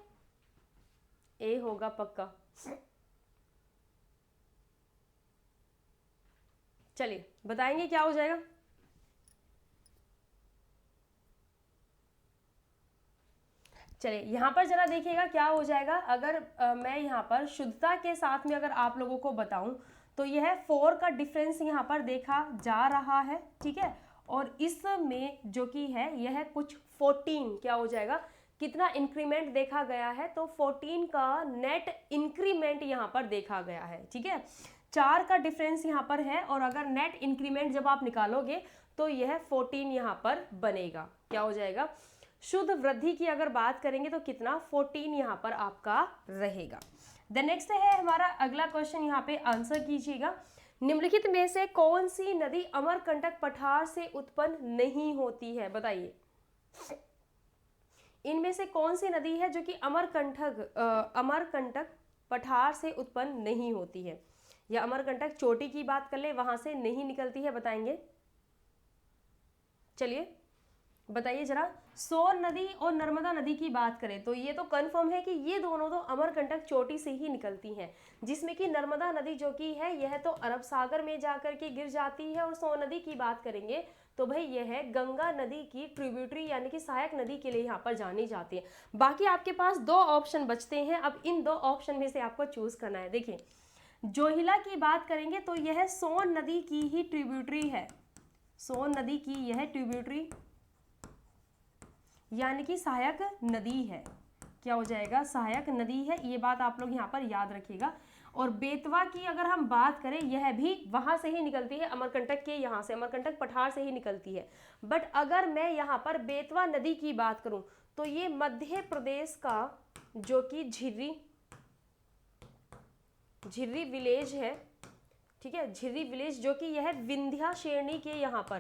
ए होगा पक्का। चलिए बताएंगे क्या हो जाएगा। चलिए यहाँ पर जरा देखिएगा क्या हो जाएगा। अगर मैं यहाँ पर शुद्धता के साथ में अगर आप लोगों को बताऊं तो यह 4 का डिफरेंस यहाँ पर देखा जा रहा है, ठीक है। और इसमें जो कि है यह कुछ 14 क्या हो जाएगा, कितना इंक्रीमेंट देखा गया है तो 14 का नेट इंक्रीमेंट यहाँ पर देखा गया है, ठीक है। 4 का डिफरेंस यहाँ पर है और अगर नेट इंक्रीमेंट जब आप निकालोगे तो यह 14 यहाँ पर बनेगा। क्या हो जाएगा, शुद्ध वृद्धि की अगर बात करेंगे तो कितना 14 यहाँ पर आपका रहेगा। द नेक्स्ट है हमारा अगला क्वेश्चन, यहाँ पे आंसर कीजिएगा। निम्नलिखित में से कौन सी नदी अमरकंटक पठार से उत्पन्न नहीं होती है? बताइए, इनमें से कौन सी नदी है जो कि अमरकंटक पठार से उत्पन्न नहीं होती है, या अमरकंटक चोटी की बात कर ले वहां से नहीं निकलती है? बताएंगे। चलिए बताइए जरा। सोन नदी और नर्मदा नदी की बात करें तो ये तो कंफर्म है कि ये दोनों तो अमरकंटक चोटी से ही निकलती हैं, जिसमें कि नर्मदा नदी जो कि है यह तो अरब सागर में जाकर के गिर जाती है, और सोन नदी की बात करेंगे तो भाई यह है गंगा नदी की ट्रिब्यूटरी यानी कि सहायक नदी के लिए यहाँ पर जानी जाती है। बाकी आपके पास 2 ऑप्शन बचते हैं, अब इन 2 ऑप्शन में से आपको चूज करना है। देखिए जोहिला की बात करेंगे तो यह सोन नदी की ही ट्रिब्यूटरी है, सोन नदी की यह ट्रिब्यूटरी यानी कि सहायक नदी है। क्या हो जाएगा, सहायक नदी है, ये बात आप लोग यहाँ पर याद रखिएगा। और बेतवा की अगर हम बात करें यह भी वहां से ही निकलती है, अमरकंटक के यहाँ से, अमरकंटक पठार से ही निकलती है। बट अगर मैं यहाँ पर बेतवा नदी की बात करूं तो ये मध्य प्रदेश का जो कि झिर्री विलेज है, ठीक है, झिर्री विलेज जो कि यह विंध्या श्रेणी के यहाँ पर,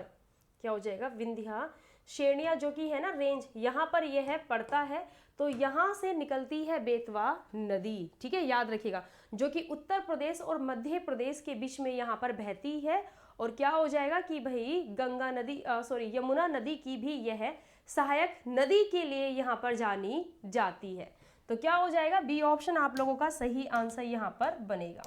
क्या हो जाएगा, विंध्या श्रेणियाँ जो कि है ना रेंज, यहाँ पर यह पड़ता है, तो यहाँ से निकलती है बेतवा नदी, ठीक है, याद रखिएगा, जो कि उत्तर प्रदेश और मध्य प्रदेश के बीच में यहाँ पर बहती है। और क्या हो जाएगा कि भाई गंगा नदी यमुना नदी की भी यह सहायक नदी के लिए यहाँ पर जानी जाती है। तो क्या हो जाएगा, बी ऑप्शन आप लोगों का सही आंसर यहाँ पर बनेगा।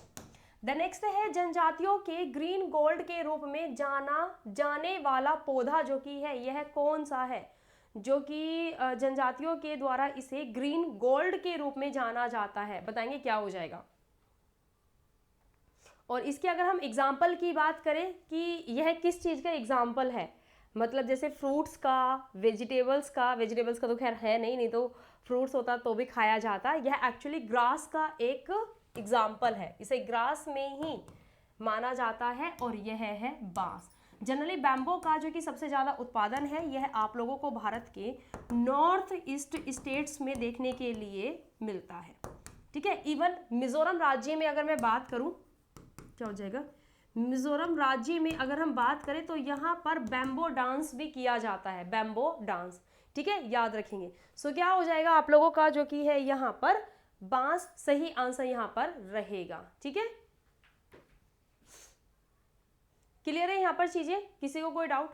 द नेक्स्ट है जनजातियों के ग्रीन गोल्ड के रूप में जाना जाने वाला पौधा जो कि है यह कौन सा है, जो कि जनजातियों के द्वारा इसे ग्रीन गोल्ड के रूप में जाना जाता है, बताएंगे क्या हो जाएगा। और इसके अगर हम एग्जाम्पल की बात करें कि यह किस चीज़ का एग्जाम्पल है, मतलब जैसे फ्रूट्स का, वेजिटेबल्स का तो खैर है नहीं तो फ्रूट्स होता तो भी खाया जाता, यह एक्चुअली ग्रास का एक एग्जाम्पल है, इसे ग्रास में ही माना जाता है, और यह है बांस। जनरली बैम्बो का जो कि सबसे ज़्यादा उत्पादन है यह आप लोगों को भारत के नॉर्थ ईस्ट स्टेट्स में देखने के लिए मिलता है, ठीक है। इवन मिजोरम राज्य में अगर मैं बात करूं, क्या हो जाएगा, मिजोरम राज्य में अगर हम बात करें तो यहाँ पर बैम्बो डांस भी किया जाता है, बैम्बो डांस, ठीक है, याद रखेंगे। सो क्या हो जाएगा आप लोगों का जो कि है यहाँ पर बांस सही आंसर यहाँ पर रहेगा, ठीक है। क्लियर है यहाँ पर चीजें, किसी को कोई डाउट?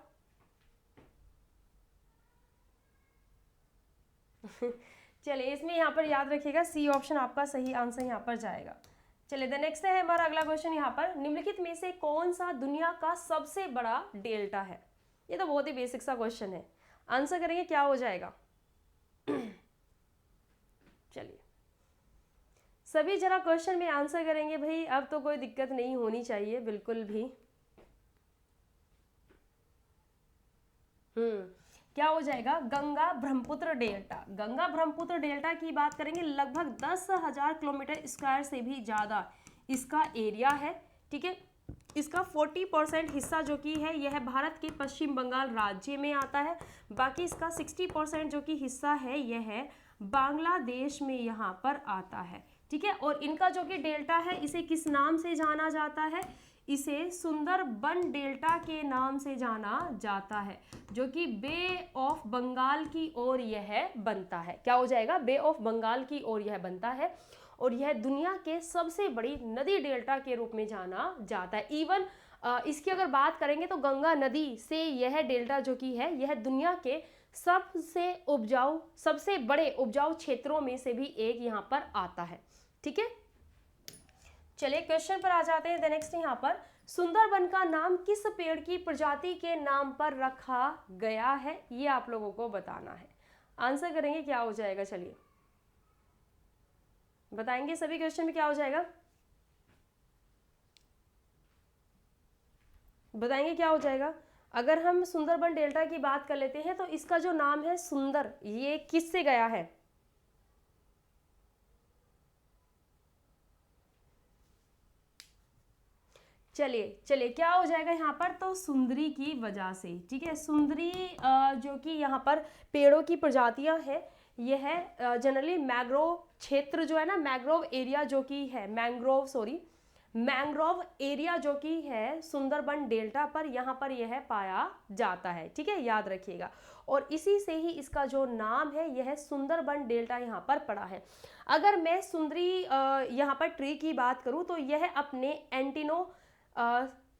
चलिए इसमें यहाँ पर याद रखिएगा सी ऑप्शन आपका सही आंसर यहाँ पर जाएगा। चलिए द नेक्स्ट है हमारा अगला क्वेश्चन यहाँ पर, निम्नलिखित में से कौन सा दुनिया का सबसे बड़ा डेल्टा है। ये तो बहुत ही बेसिक सा क्वेश्चन है, आंसर करेंगे क्या हो जाएगा। चलिए सभी जरा क्वेश्चन में आंसर करेंगे भाई, अब तो कोई दिक्कत नहीं होनी चाहिए बिल्कुल भी। क्या हो जाएगा, गंगा ब्रह्मपुत्र डेल्टा। गंगा ब्रह्मपुत्र डेल्टा की बात करेंगे, लगभग 10,000 किलोमीटर स्क्वायर से भी ज़्यादा इसका एरिया है, ठीक है। इसका 40% हिस्सा जो कि है यह भारत के पश्चिम बंगाल राज्य में आता है, बाकी इसका 60% जो कि हिस्सा है यह बांग्लादेश में यहाँ पर आता है, ठीक है। और इनका जो कि डेल्टा है इसे किस नाम से जाना जाता है, इसे सुंदरबन डेल्टा के नाम से जाना जाता है, जो कि बे ऑफ बंगाल की ओर यह बनता है। क्या हो जाएगा, बे ऑफ बंगाल की ओर यह बनता है, और यह दुनिया के सबसे बड़ी नदी डेल्टा के रूप में जाना जाता है। इवन इसकी अगर बात करेंगे तो गंगा नदी से यह डेल्टा जो कि है यह दुनिया के सबसे बड़े उपजाऊ क्षेत्रों में से भी एक यहाँ पर आता है, ठीक है। चलिए क्वेश्चन पर आ जाते हैं। द नेक्स्ट यहाँ पर, सुंदरबन का नाम किस पेड़ की प्रजाति के नाम पर रखा गया है, ये आप लोगों को बताना है, आंसर करेंगे क्या हो जाएगा। चलिए बताएंगे सभी क्वेश्चन में क्या हो जाएगा, बताएंगे क्या हो जाएगा। अगर हम सुंदरबन डेल्टा की बात कर लेते हैं तो इसका जो नाम है सुंदर, ये किससे गया है, चलिए क्या हो जाएगा यहाँ पर, तो सुंदरी की वजह से, ठीक है। सुंदरी जो कि यहाँ पर पेड़ों की प्रजातियां हैं, यह है जनरली मैंग्रोव क्षेत्र जो है ना, मैंग्रोव एरिया जो कि है, मैंग्रोव एरिया जो कि है सुंदरबन डेल्टा पर, यहाँ पर यह पाया जाता है, ठीक है, याद रखिएगा। और इसी से ही इसका जो नाम है यह सुंदरबन डेल्टा यहाँ पर पड़ा है। अगर मैं सुंदरी यहाँ पर ट्री की बात करूँ तो यह अपने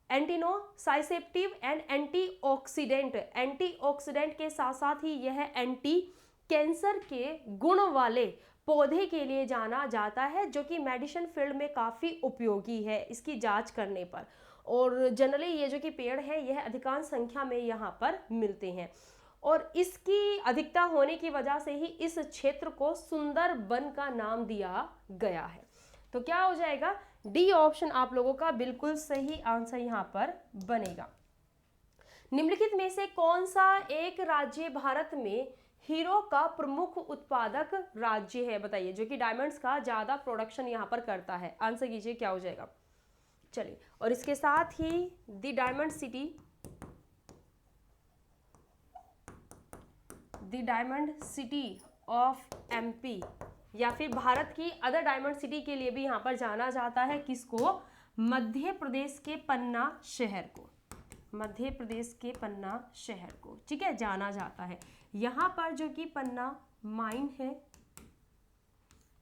एंटीनोसाइसेप्टिव एंड एंटीऑक्सीडेंट। एंटीऑक्सीडेंट के साथ साथ ही यह एंटी कैंसर के गुण वाले पौधे के लिए जाना जाता है, जो कि मेडिसिन फील्ड में काफ़ी उपयोगी है इसकी जांच करने पर। और जनरली ये जो कि पेड़ है यह अधिकांश संख्या में यहाँ पर मिलते हैं, और इसकी अधिकता होने की वजह से ही इस क्षेत्र को सुंदर वन का नाम दिया गया है। तो क्या हो जाएगा, डी ऑप्शन आप लोगों का बिल्कुल सही आंसर यहाँ पर बनेगा। निम्नलिखित में से कौन सा एक राज्य भारत में हीरो का प्रमुख उत्पादक राज्य है, बताइए, जो कि डायमंड्स का ज्यादा प्रोडक्शन यहाँ पर करता है। आंसर कीजिए क्या हो जाएगा। चलिए, और इसके साथ ही the diamond city of MP या फिर भारत की अदर डायमंड सिटी के लिए भी यहाँ पर जाना जाता है किसको, मध्य प्रदेश के पन्ना शहर को, मध्य प्रदेश के पन्ना शहर को, ठीक है, जाना जाता है। यहाँ पर जो कि पन्ना माइन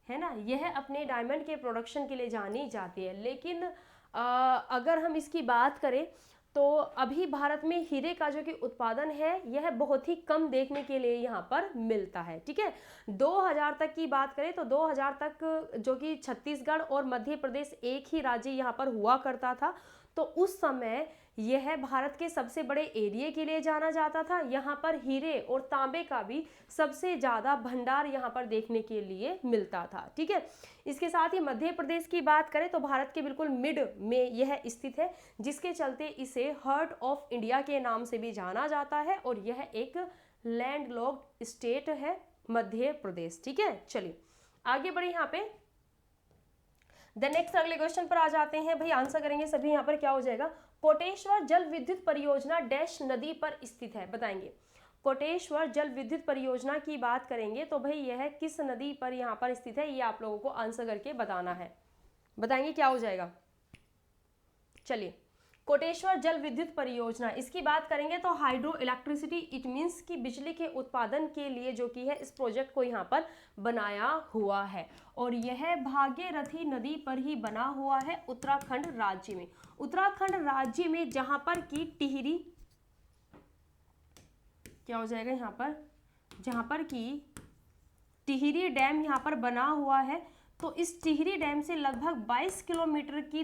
है ना, यह अपने डायमंड के प्रोडक्शन के लिए जानी जाती है। लेकिन अगर हम इसकी बात करें तो अभी भारत में हीरे का जो कि उत्पादन है यह बहुत ही कम देखने के लिए यहाँ पर मिलता है, ठीक है। 2000 तक की बात करें तो 2000 तक जो कि छत्तीसगढ़ और मध्य प्रदेश एक ही राज्य यहाँ पर हुआ करता था, तो उस समय यह भारत के सबसे बड़े एरिया के लिए जाना जाता था। यहाँ पर हीरे और तांबे का भी सबसे ज़्यादा भंडार यहाँ पर देखने के लिए मिलता था, ठीक है। इसके साथ ही मध्य प्रदेश की बात करें तो भारत के बिल्कुल मिड में यह स्थित है, जिसके चलते इसे हार्ट ऑफ इंडिया के नाम से भी जाना जाता है, और यह एक लैंडलॉक्ड स्टेट है मध्य प्रदेश, ठीक है। चलिए आगे बढ़े यहाँ पे। द नेक्स्ट अगले क्वेश्चन पर आ जाते हैं भाई, आंसर करेंगे सभी। यहाँ पर क्या हो जाएगा, कोटेश्वर जल विद्युत परियोजना डैश नदी पर स्थित है, बताएंगे। कोटेश्वर जल विद्युत परियोजना की बात करेंगे तो भाई यह किस नदी पर यहाँ पर स्थित है, ये आप लोगों को आंसर करके बताना है, बताएंगे क्या हो जाएगा। चलिए, कोटेश्वर जल विद्युत परियोजना, इसकी बात करेंगे तो हाइड्रो इलेक्ट्रिसिटी, इट मीन्स कि बिजली के उत्पादन के लिए जो कि है इस प्रोजेक्ट को यहाँ पर बनाया हुआ है, और यह भागीरथी नदी पर ही बना हुआ है उत्तराखंड राज्य में। उत्तराखंड राज्य में जहाँ पर की टिहरी, क्या हो जाएगा यहाँ पर, जहाँ पर की टिहरी डैम यहाँ पर बना हुआ है, तो इस टिहरी डैम से लगभग 22 किलोमीटर की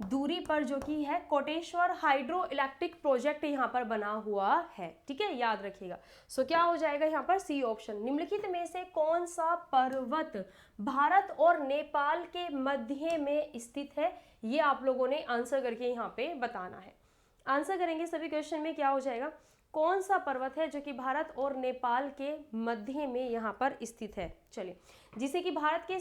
दूरी पर जो कि है कोटेश्वर हाइड्रो इलेक्ट्रिक प्रोजेक्ट यहाँ पर बना हुआ है, ठीक है, याद रखिएगा। सो क्या हो जाएगा यहाँ पर सी ऑप्शन। निम्नलिखित में से कौन सा पर्वत भारत और नेपाल के मध्य में स्थित है, ये आप लोगों ने आंसर करके यहाँ पे बताना है। आंसर करेंगे सभी क्वेश्चन में, क्या हो जाएगा, कौन सा पर्वत है जो कि भारत और नेपाल के मध्य में यहाँ पर स्थित है। चलिए, जिसे कि भारत के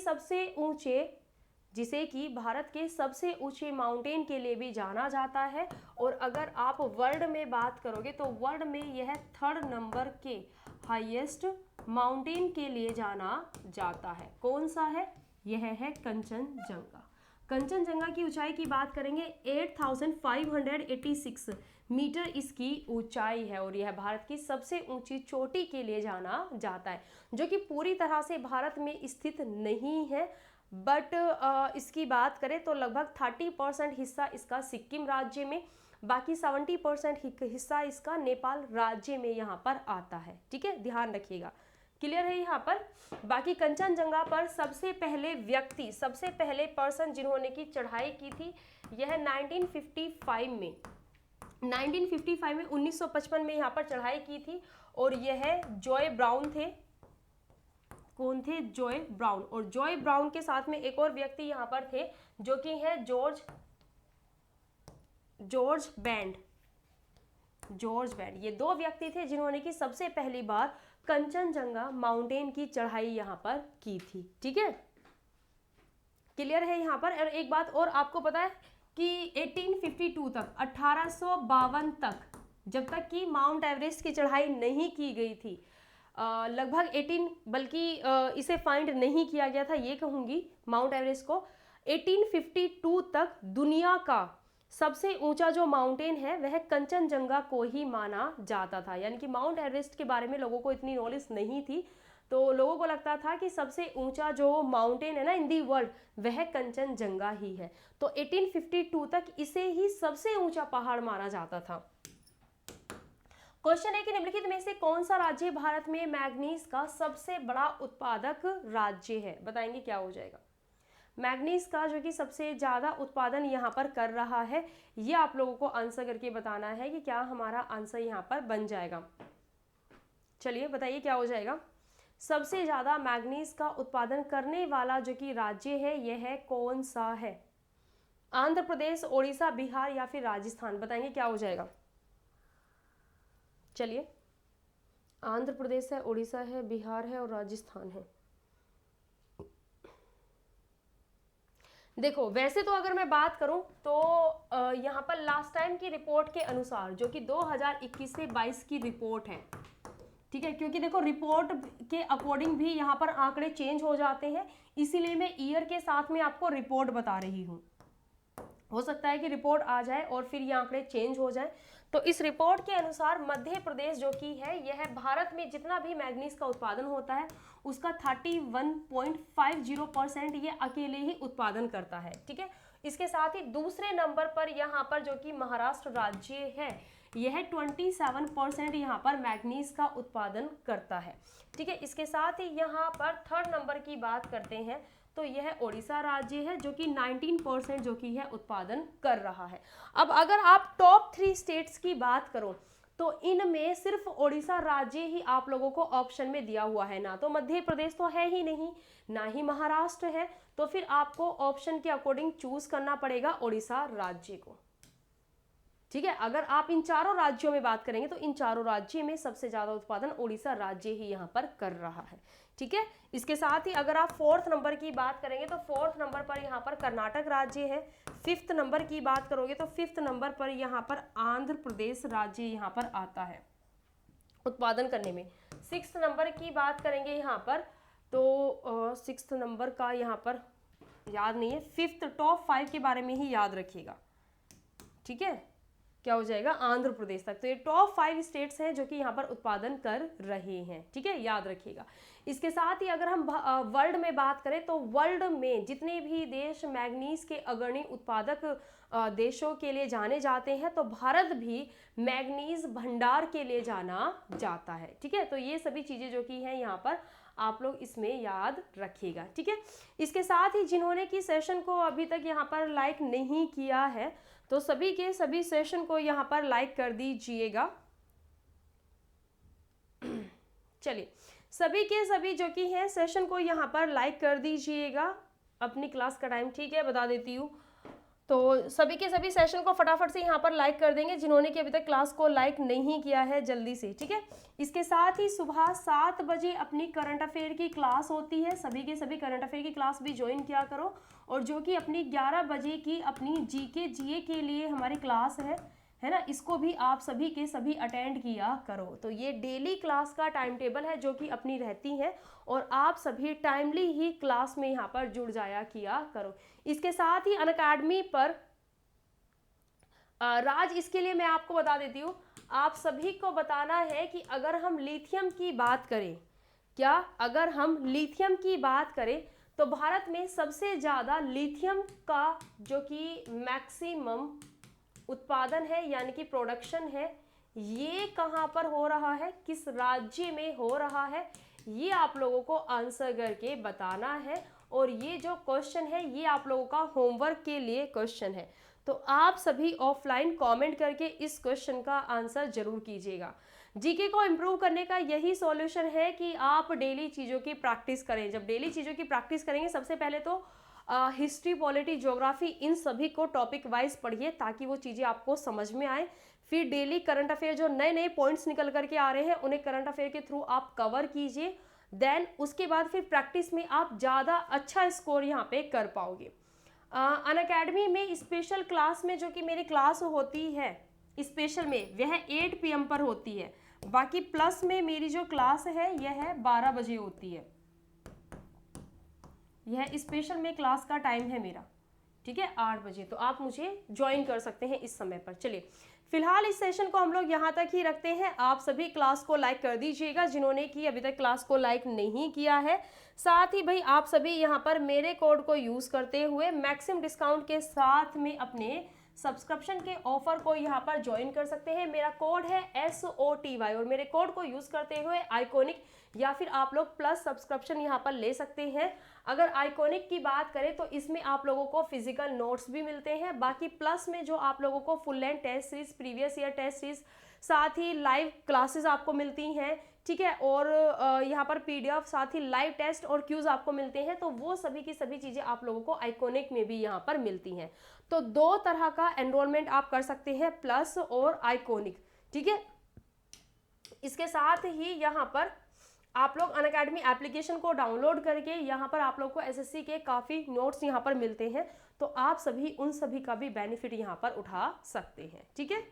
सबसे ऊंचे माउंटेन के लिए भी जाना जाता है, और अगर आप वर्ल्ड में बात करोगे तो वर्ल्ड में यह 3rd नंबर के हाईएस्ट माउंटेन के लिए जाना जाता है। कौन सा है, यह है कंचनजंगा। कंचनजंगा की ऊंचाई की बात करेंगे 8586 मीटर इसकी ऊंचाई है, और यह भारत की सबसे ऊंची चोटी के लिए जाना जाता है, जो कि पूरी तरह से भारत में स्थित नहीं है, बट इसकी बात करें तो लगभग 30% हिस्सा इसका सिक्किम राज्य में, बाकी 70% हिस्सा इसका नेपाल राज्य में यहाँ पर आता है, ठीक है, ध्यान रखिएगा। क्लियर है यहाँ पर। बाकी कंचनजंगा पर सबसे पहले पर्सन जिन्होंने की चढ़ाई की थी, यह 1955 में 1955 में यहाँ पर चढ़ाई की थी, और यह जॉय ब्राउन थे। कौन थे, जॉय ब्राउन, और जॉय ब्राउन के साथ में एक और व्यक्ति यहाँ पर थे जो कि है जॉर्ज बैंड। ये 2 व्यक्ति थे जिन्होंने की सबसे पहली बार कंचनजंगा माउंटेन की चढ़ाई यहाँ पर की थी, ठीक है, क्लियर है यहाँ पर। और एक बात और आपको पता है कि 1852 तक 1852 तक जब तक कि माउंट एवरेस्ट की चढ़ाई नहीं की गई थी, लगभग 18 बल्कि इसे फाइंड नहीं किया गया था, ये कहूँगी माउंट एवरेस्ट को। 1852 तक दुनिया का सबसे ऊंचा जो माउंटेन है वह कंचनजंगा को ही माना जाता था, यानी कि माउंट एवरेस्ट के बारे में लोगों को इतनी नॉलेज नहीं थी। तो लोगों को लगता था कि सबसे ऊंचा जो माउंटेन है ना इन दी वर्ल्ड वह कंचनजंगा ही है। तो 1852 तक इसे ही सबसे ऊंचा पहाड़ माना जाता था। क्वेश्चन है कि निम्नलिखित में से कौन सा राज्य भारत में मैग्नीज का सबसे बड़ा उत्पादक राज्य है? बताएंगे क्या हो जाएगा। मैग्नीज का जो कि सबसे ज़्यादा उत्पादन यहाँ पर कर रहा है, ये आप लोगों को आंसर करके बताना है कि क्या हमारा आंसर यहाँ पर बन जाएगा। चलिए बताइए क्या हो जाएगा। सबसे ज़्यादा मैग्नीज का उत्पादन करने वाला जो कि राज्य है यह है कौन सा है? आंध्र प्रदेश, ओडिशा, बिहार या फिर राजस्थान? बताएंगे क्या हो जाएगा। चलिए, आंध्र प्रदेश है, ओडिशा है, बिहार है और राजस्थान है। देखो वैसे तो अगर मैं बात करूं तो यहाँ पर लास्ट टाइम की रिपोर्ट के अनुसार जो कि 2021 से 22 की रिपोर्ट है, ठीक है, क्योंकि देखो रिपोर्ट के अकॉर्डिंग भी यहाँ पर आंकड़े चेंज हो जाते हैं, इसीलिए मैं ईयर के साथ में आपको रिपोर्ट बता रही हूँ। हो सकता है कि रिपोर्ट आ जाए और फिर ये आंकड़े चेंज हो जाए। तो इस रिपोर्ट के अनुसार मध्य प्रदेश जो कि है यह भारत में जितना भी मैग्नीज का उत्पादन होता है उसका 31.50% ये अकेले ही उत्पादन करता है, ठीक है। इसके साथ ही दूसरे नंबर पर यहाँ पर जो कि महाराष्ट्र राज्य है यह 27% यहाँ पर मैग्नीज का उत्पादन करता है, ठीक है। इसके साथ ही यहाँ पर थर्ड नंबर की बात करते हैं तो यह ओडिशा राज्य है जो कि 19% जो कि है उत्पादन कर रहा है। अब अगर आप टॉप 3 स्टेट्स की बात करो तो इनमें सिर्फ ओडिशा राज्य ही आप लोगों को ऑप्शन में दिया हुआ है, ना तो मध्य प्रदेश तो है ही नहीं, ना ही महाराष्ट्र है, तो फिर आपको ऑप्शन के अकॉर्डिंग चूज करना पड़ेगा ओडिशा राज्य को, ठीक है। अगर आप इन चारों राज्यों में बात करेंगे तो इन चारों राज्यों में सबसे ज्यादा उत्पादन ओडिशा राज्य ही यहाँ पर कर रहा है, ठीक है। इसके साथ ही अगर आप फोर्थ नंबर की बात करेंगे तो फोर्थ नंबर पर यहाँ पर कर्नाटक राज्य है। फिफ्थ नंबर की बात करोगे तो फिफ्थ नंबर पर यहाँ पर आंध्र प्रदेश राज्य यहाँ पर आता है उत्पादन करने में। सिक्स्थ नंबर की बात करेंगे यहाँ पर तो सिक्स्थ नंबर का यहाँ पर याद नहीं है, फिफ्थ टॉप 5 के बारे में ही याद रखिएगा, ठीक है। क्या हो जाएगा आंध्र प्रदेश तक। तो ये टॉप 5 स्टेट्स हैं जो कि यहाँ पर उत्पादन कर रहे हैं, ठीक है, याद रखिएगा। इसके साथ ही अगर हम वर्ल्ड में बात करें तो वर्ल्ड में जितने भी देश मैग्नीज के अग्रणी उत्पादक देशों के लिए जाने जाते हैं तो भारत भी मैग्नीज भंडार के लिए जाना जाता है, ठीक है। तो ये सभी चीजें जो कि हैं यहाँ पर आप लोग इसमें याद रखिएगा, ठीक है। इसके साथ ही जिन्होंने कि सेशन को अभी तक यहाँ पर लाइक नहीं किया है तो सभी के सभी सेशन को यहाँ पर लाइक कर दीजिएगा। चलिए सभी के सभी जो कि हैं सेशन को यहाँ पर लाइक कर दीजिएगा। अपनी क्लास का टाइम ठीक है बता देती हूँ, तो सभी के सभी सेशन को फटाफट से यहाँ पर लाइक कर देंगे जिन्होंने कि अभी तक क्लास को लाइक नहीं किया है, जल्दी से, ठीक है। इसके साथ ही सुबह 7 बजे अपनी करंट अफेयर की क्लास होती है, सभी के सभी करंट अफेयर की क्लास भी ज्वाइन किया करो। और जो कि अपनी 11 बजे की अपनी जीके जीए के लिए हमारी क्लास है ना, इसको भी आप सभी के सभी अटेंड किया करो। तो ये डेली क्लास का टाइम टेबल है जो कि अपनी रहती है और आप सभी टाइमली ही क्लास में यहाँ पर जुड़ जाया किया करो। इसके साथ ही अनअकैडमी पर राज, इसके लिए मैं आपको बता देती हूँ, आप सभी को बताना है कि अगर हम लिथियम की बात करें, क्या अगर हम लिथियम की बात करें तो भारत में सबसे ज़्यादा लिथियम का जो कि मैक्सिमम उत्पादन है यानी कि प्रोडक्शन है, ये कहाँ पर हो रहा है, किस राज्य में हो रहा है, ये आप लोगों को आंसर करके बताना है। और ये जो क्वेश्चन है ये आप लोगों का होमवर्क के लिए क्वेश्चन है, तो आप सभी ऑफलाइन कमेंट करके इस क्वेश्चन का आंसर जरूर कीजिएगा। जीके को इम्प्रूव करने का यही सॉल्यूशन है कि आप डेली चीज़ों की प्रैक्टिस करें। जब डेली चीज़ों की प्रैक्टिस करेंगे सबसे पहले तो हिस्ट्री, पॉलिटी, ज्योग्राफी, इन सभी को टॉपिक वाइज पढ़िए ताकि वो चीज़ें आपको समझ में आए। फिर डेली करंट अफेयर जो नए नए पॉइंट्स निकल करके आ रहे हैं उन्हें करंट अफेयर के थ्रू आप कवर कीजिए। देन उसके बाद फिर प्रैक्टिस में आप ज़्यादा अच्छा स्कोर यहाँ पे कर पाओगे। अनअकैडमी में स्पेशल क्लास में जो कि मेरी क्लास होती है स्पेशल में वह 8 PM पर होती है, बाकी प्लस में मेरी जो क्लास है यह 12 बजे होती है। यह स्पेशल में क्लास का टाइम है मेरा, ठीक है, 8 बजे, तो आप मुझे ज्वाइन कर सकते हैं इस समय पर। चलिए फिलहाल इस सेशन को हम लोग यहाँ तक ही रखते हैं। आप सभी क्लास को लाइक कर दीजिएगा जिन्होंने कि अभी तक क्लास को लाइक नहीं किया है। साथ ही भाई आप सभी यहाँ पर मेरे कोड को यूज़ करते हुए मैक्सिमम डिस्काउंट के साथ में अपने सब्सक्रिप्शन के ऑफर को यहाँ पर ज्वाइन कर सकते हैं। मेरा कोड है SOTY और मेरे कोड को यूज़ करते हुए आइकॉनिक या फिर आप लोग प्लस सब्सक्रिप्शन यहाँ पर ले सकते हैं। अगर आइकॉनिक की बात करें तो इसमें आप लोगों को फिजिकल नोट्स भी मिलते हैं। बाकी प्लस में जो आप लोगों को full length test series, previous year test series, साथ ही लाइव क्लासेस आपको मिलती हैं, ठीक है, और यहाँ पर PDF, साथ ही लाइव टेस्ट और क्यूज आपको मिलते हैं। तो वो सभी की सभी चीज़ें आप लोगों को आइकॉनिक में भी यहाँ पर मिलती हैं। तो 2 तरह का एनरोलमेंट आप कर सकते हैं, प्लस और आइकॉनिक, ठीक है। इसके साथ ही यहाँ पर आप लोग अनअकैडमी एप्लीकेशन को डाउनलोड करके यहाँ पर आप लोग को SSC के काफ़ी नोट्स यहाँ पर मिलते हैं। तो आप सभी उन सभी का भी बेनिफिट यहाँ पर उठा सकते हैं, ठीक है।